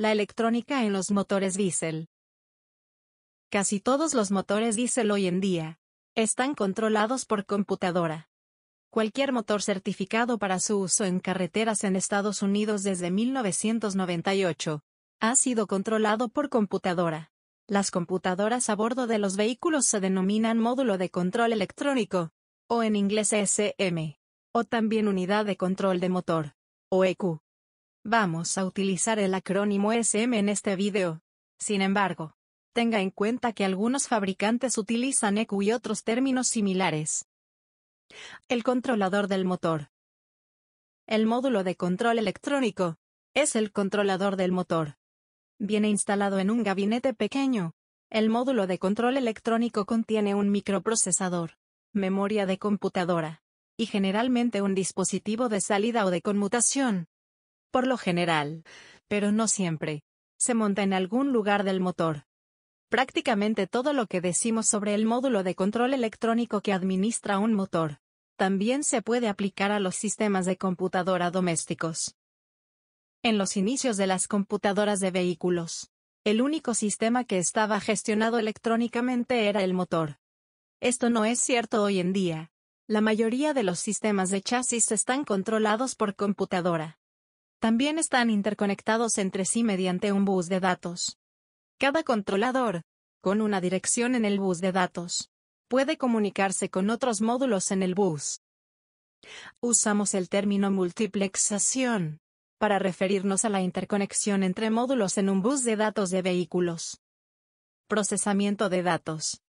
La electrónica en los motores diésel. Casi todos los motores diésel hoy en día están controlados por computadora. Cualquier motor certificado para su uso en carreteras en Estados Unidos desde 1998 ha sido controlado por computadora. Las computadoras a bordo de los vehículos se denominan módulo de control electrónico, o en inglés ECM, o también unidad de control de motor, o ECU. Vamos a utilizar el acrónimo ECM en este video. Sin embargo, tenga en cuenta que algunos fabricantes utilizan ECU y otros términos similares. El controlador del motor. El módulo de control electrónico es el controlador del motor. Viene instalado en un gabinete pequeño. El módulo de control electrónico contiene un microprocesador, memoria de computadora, y generalmente un dispositivo de salida o de conmutación. Por lo general, pero no siempre, se monta en algún lugar del motor. Prácticamente todo lo que decimos sobre el módulo de control electrónico que administra un motor, también se puede aplicar a los sistemas de computadora domésticos. En los inicios de las computadoras de vehículos, el único sistema que estaba gestionado electrónicamente era el motor. Esto no es cierto hoy en día. La mayoría de los sistemas de chasis están controlados por computadora. También están interconectados entre sí mediante un bus de datos. Cada controlador, con una dirección en el bus de datos, puede comunicarse con otros módulos en el bus. Usamos el término multiplexación para referirnos a la interconexión entre módulos en un bus de datos de vehículos. Procesamiento de datos.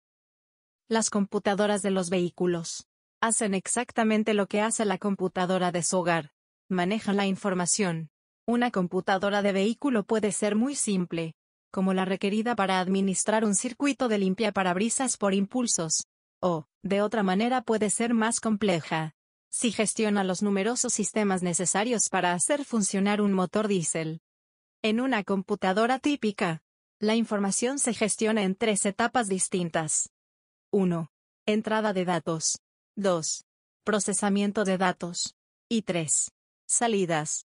Las computadoras de los vehículos hacen exactamente lo que hace la computadora de su hogar. Manejan la información. Una computadora de vehículo puede ser muy simple, como la requerida para administrar un circuito de limpiaparabrisas por impulsos, o, de otra manera, puede ser más compleja, si gestiona los numerosos sistemas necesarios para hacer funcionar un motor diésel. En una computadora típica, la información se gestiona en 3 etapas distintas. 1. Entrada de datos. 2. Procesamiento de datos. Y 3. Salidas.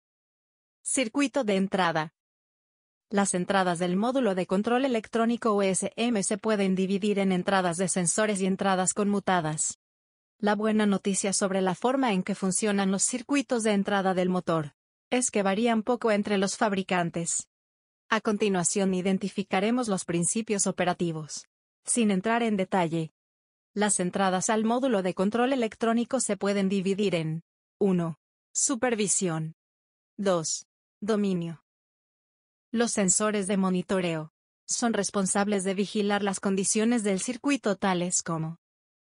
Circuito de entrada. Las entradas del módulo de control electrónico USM se pueden dividir en entradas de sensores y entradas conmutadas. La buena noticia sobre la forma en que funcionan los circuitos de entrada del motor es que varían poco entre los fabricantes. A continuación identificaremos los principios operativos. Sin entrar en detalle, las entradas al módulo de control electrónico se pueden dividir en 1. Supervisión. 2. Dominio. Los sensores de monitoreo son responsables de vigilar las condiciones del circuito tales como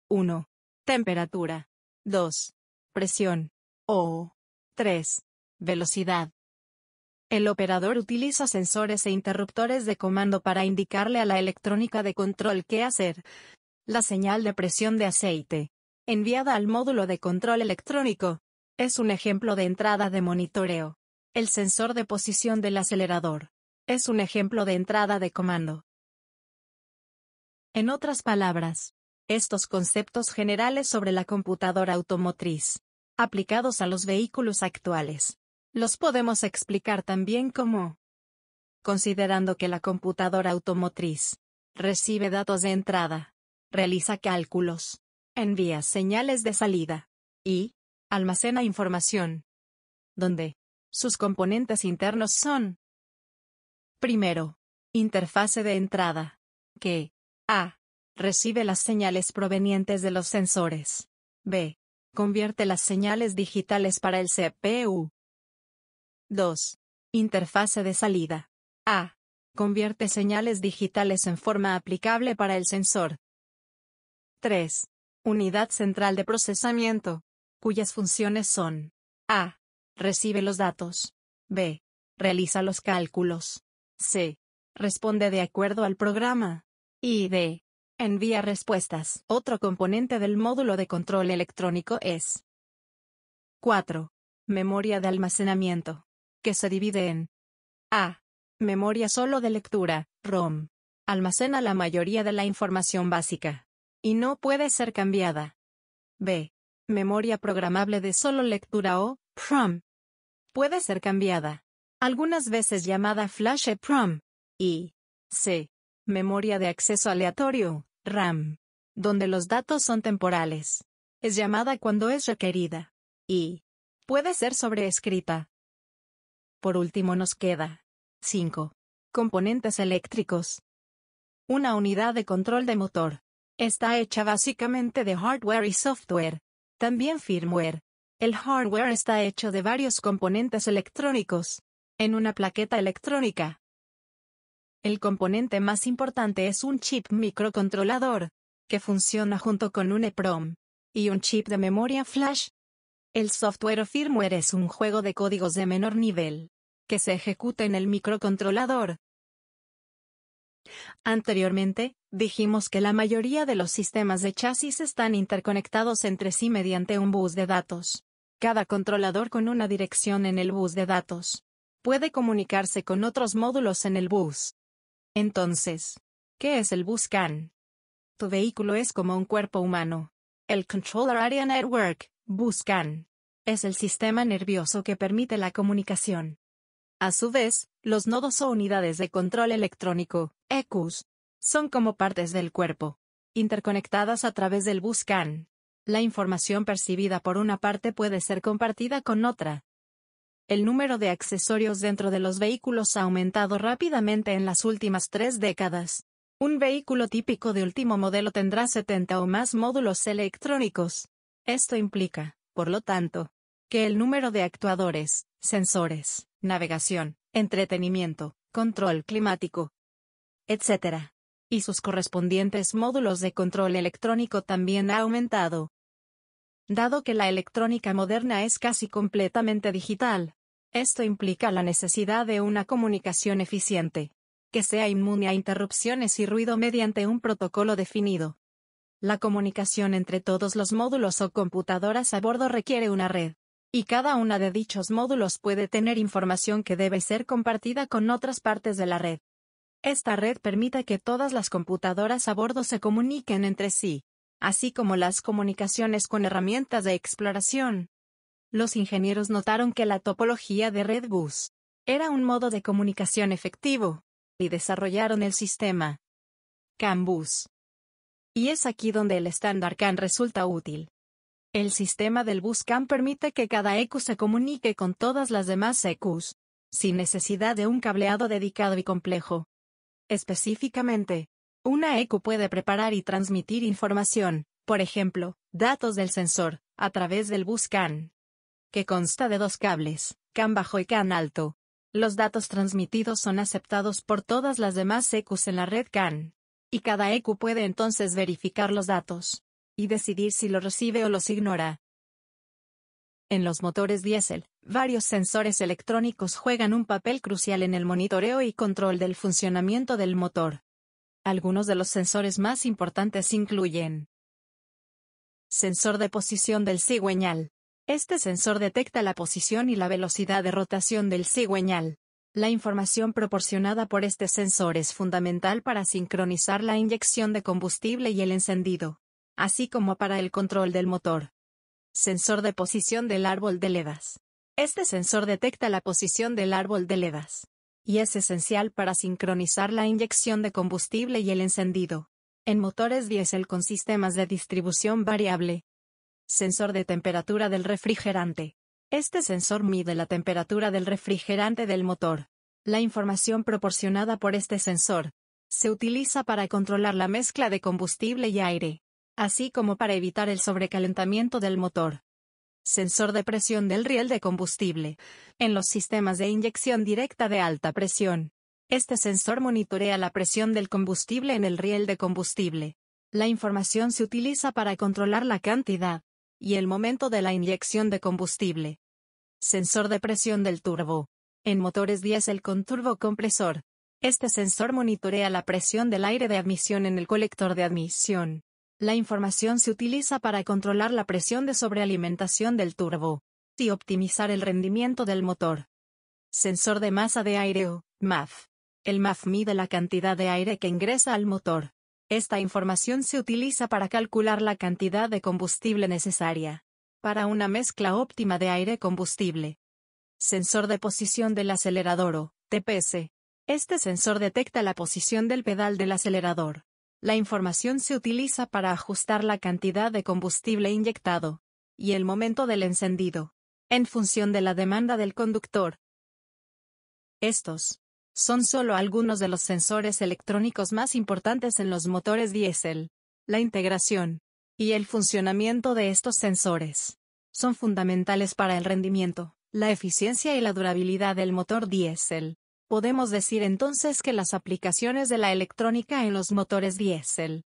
1. Temperatura. 2. Presión. O 3. Velocidad. El operador utiliza sensores e interruptores de comando para indicarle a la electrónica de control qué hacer. La señal de presión de aceite, enviada al módulo de control electrónico, es un ejemplo de entrada de monitoreo. El sensor de posición del acelerador es un ejemplo de entrada de comando. En otras palabras, estos conceptos generales sobre la computadora automotriz, aplicados a los vehículos actuales, los podemos explicar también como: considerando que la computadora automotriz recibe datos de entrada, realiza cálculos, envía señales de salida y almacena información, donde sus componentes internos son: primero, interfase de entrada, que a. recibe las señales provenientes de los sensores. B. Convierte las señales digitales para el CPU. 2. Interfase de salida. A. Convierte señales digitales en forma aplicable para el sensor. 3. Unidad central de procesamiento, cuyas funciones son: A. Recibe los datos. B. Realiza los cálculos. C. Responde de acuerdo al programa. Y D. Envía respuestas. Otro componente del módulo de control electrónico es 4. Memoria de almacenamiento, que se divide en: A. Memoria solo de lectura, ROM. Almacena la mayoría de la información básica y no puede ser cambiada. B. Memoria programable de solo lectura o PROM. Puede ser cambiada. algunas veces llamada Flash EEPROM, y C. Memoria de acceso aleatorio, RAM, donde los datos son temporales. Es llamada cuando es requerida, y puede ser sobreescrita. Por último nos queda 5. Componentes eléctricos. Una unidad de control de motor. Está hecha básicamente de hardware y software, también firmware. El hardware está hecho de varios componentes electrónicos, en una plaqueta electrónica. El componente más importante es un chip microcontrolador, que funciona junto con un EEPROM, y un chip de memoria flash. El software o firmware es un juego de códigos de menor nivel, que se ejecuta en el microcontrolador. Anteriormente, dijimos que la mayoría de los sistemas de chasis están interconectados entre sí mediante un bus de datos. Cada controlador con una dirección en el bus de datos puede comunicarse con otros módulos en el bus. Entonces, ¿qué es el bus CAN? Tu vehículo es como un cuerpo humano. El Controller Area Network, bus CAN, es el sistema nervioso que permite la comunicación. A su vez, los nodos o unidades de control electrónico, ECUs, son como partes del cuerpo, interconectadas a través del bus CAN. La información percibida por una parte puede ser compartida con otra. El número de accesorios dentro de los vehículos ha aumentado rápidamente en las últimas 3 décadas. Un vehículo típico de último modelo tendrá 70 o más módulos electrónicos. Esto implica, por lo tanto, que el número de actuadores, sensores, navegación, entretenimiento, control climático, etc., y sus correspondientes módulos de control electrónico también ha aumentado. Dado que la electrónica moderna es casi completamente digital, esto implica la necesidad de una comunicación eficiente, que sea inmune a interrupciones y ruido mediante un protocolo definido. La comunicación entre todos los módulos o computadoras a bordo requiere una red, y cada una de dichos módulos puede tener información que debe ser compartida con otras partes de la red. Esta red permite que todas las computadoras a bordo se comuniquen entre sí, así como las comunicaciones con herramientas de exploración. Los ingenieros notaron que la topología de red bus era un modo de comunicación efectivo, y desarrollaron el sistema CAN bus. Y es aquí donde el estándar CAN resulta útil. El sistema del bus CAN permite que cada ECU se comunique con todas las demás ECUs, sin necesidad de un cableado dedicado y complejo. Específicamente, una ECU puede preparar y transmitir información, por ejemplo, datos del sensor, a través del bus CAN, que consta de 2 cables, CAN bajo y CAN alto. Los datos transmitidos son aceptados por todas las demás ECUs en la red CAN, y cada ECU puede entonces verificar los datos, y decidir si los recibe o los ignora. En los motores diésel, varios sensores electrónicos juegan un papel crucial en el monitoreo y control del funcionamiento del motor. Algunos de los sensores más importantes incluyen: sensor de posición del cigüeñal. Este sensor detecta la posición y la velocidad de rotación del cigüeñal. La información proporcionada por este sensor es fundamental para sincronizar la inyección de combustible y el encendido, así como para el control del motor. Sensor de posición del árbol de levas. Este sensor detecta la posición del árbol de levas, y es esencial para sincronizar la inyección de combustible y el encendido, en motores diésel con sistemas de distribución variable. Sensor de temperatura del refrigerante. Este sensor mide la temperatura del refrigerante del motor. La información proporcionada por este sensor se utiliza para controlar la mezcla de combustible y aire, así como para evitar el sobrecalentamiento del motor. Sensor de presión del riel de combustible. En los sistemas de inyección directa de alta presión, este sensor monitorea la presión del combustible en el riel de combustible. La información se utiliza para controlar la cantidad y el momento de la inyección de combustible. Sensor de presión del turbo. En motores diésel con turbocompresor, este sensor monitorea la presión del aire de admisión en el colector de admisión. La información se utiliza para controlar la presión de sobrealimentación del turbo y optimizar el rendimiento del motor. Sensor de masa de aire o MAF. El MAF mide la cantidad de aire que ingresa al motor. Esta información se utiliza para calcular la cantidad de combustible necesaria para una mezcla óptima de aire-combustible. Sensor de posición del acelerador o TPS. Este sensor detecta la posición del pedal del acelerador. La información se utiliza para ajustar la cantidad de combustible inyectado y el momento del encendido, en función de la demanda del conductor. Estos son solo algunos de los sensores electrónicos más importantes en los motores diésel. La integración y el funcionamiento de estos sensores son fundamentales para el rendimiento, la eficiencia y la durabilidad del motor diésel. Podemos decir entonces que las aplicaciones de la electrónica en los motores diésel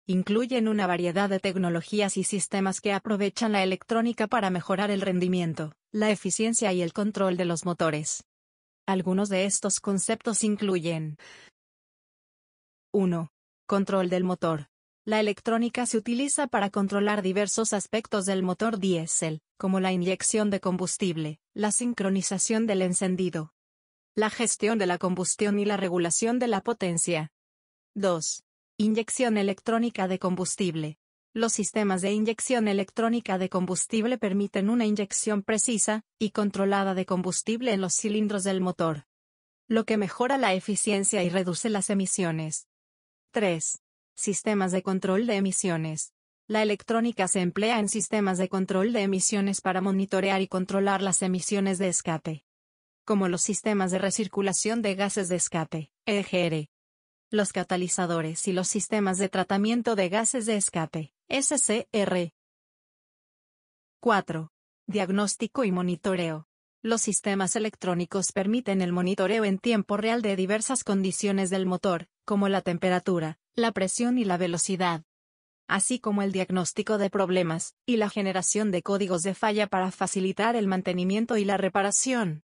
incluyen una variedad de tecnologías y sistemas que aprovechan la electrónica para mejorar el rendimiento, la eficiencia y el control de los motores. Algunos de estos conceptos incluyen: 1. Control del motor. La electrónica se utiliza para controlar diversos aspectos del motor diésel, como la inyección de combustible, la sincronización del encendido, la gestión de la combustión y la regulación de la potencia. 2. Inyección electrónica de combustible. Los sistemas de inyección electrónica de combustible permiten una inyección precisa y controlada de combustible en los cilindros del motor, lo que mejora la eficiencia y reduce las emisiones. 3. Sistemas de control de emisiones. La electrónica se emplea en sistemas de control de emisiones para monitorear y controlar las emisiones de escape, como los sistemas de recirculación de gases de escape, EGR, los catalizadores y los sistemas de tratamiento de gases de escape, SCR. 4. Diagnóstico y monitoreo. Los sistemas electrónicos permiten el monitoreo en tiempo real de diversas condiciones del motor, como la temperatura, la presión y la velocidad, así como el diagnóstico de problemas y la generación de códigos de falla para facilitar el mantenimiento y la reparación.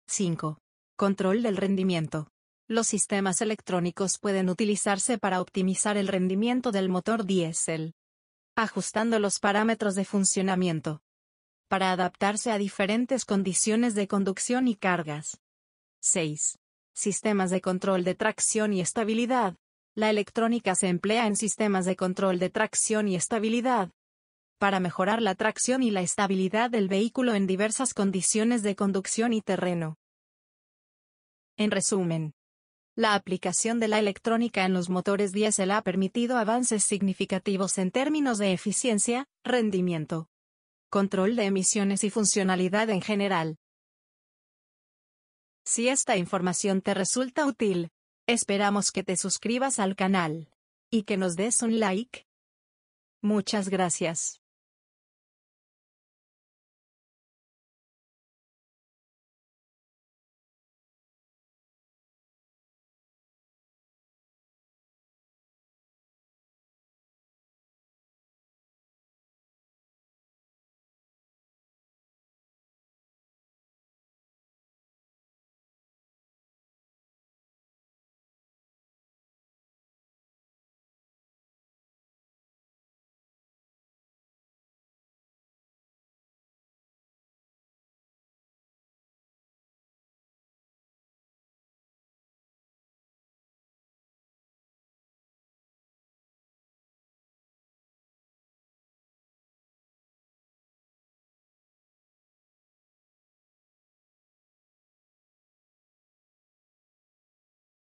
5. Control del rendimiento. Los sistemas electrónicos pueden utilizarse para optimizar el rendimiento del motor diésel, ajustando los parámetros de funcionamiento para adaptarse a diferentes condiciones de conducción y cargas. 6. Sistemas de control de tracción y estabilidad. La electrónica se emplea en sistemas de control de tracción y estabilidad para mejorar la tracción y la estabilidad del vehículo en diversas condiciones de conducción y terreno. En resumen, la aplicación de la electrónica en los motores diésel ha permitido avances significativos en términos de eficiencia, rendimiento, control de emisiones y funcionalidad en general. Si esta información te resulta útil, esperamos que te suscribas al canal y que nos des un like. Muchas gracias.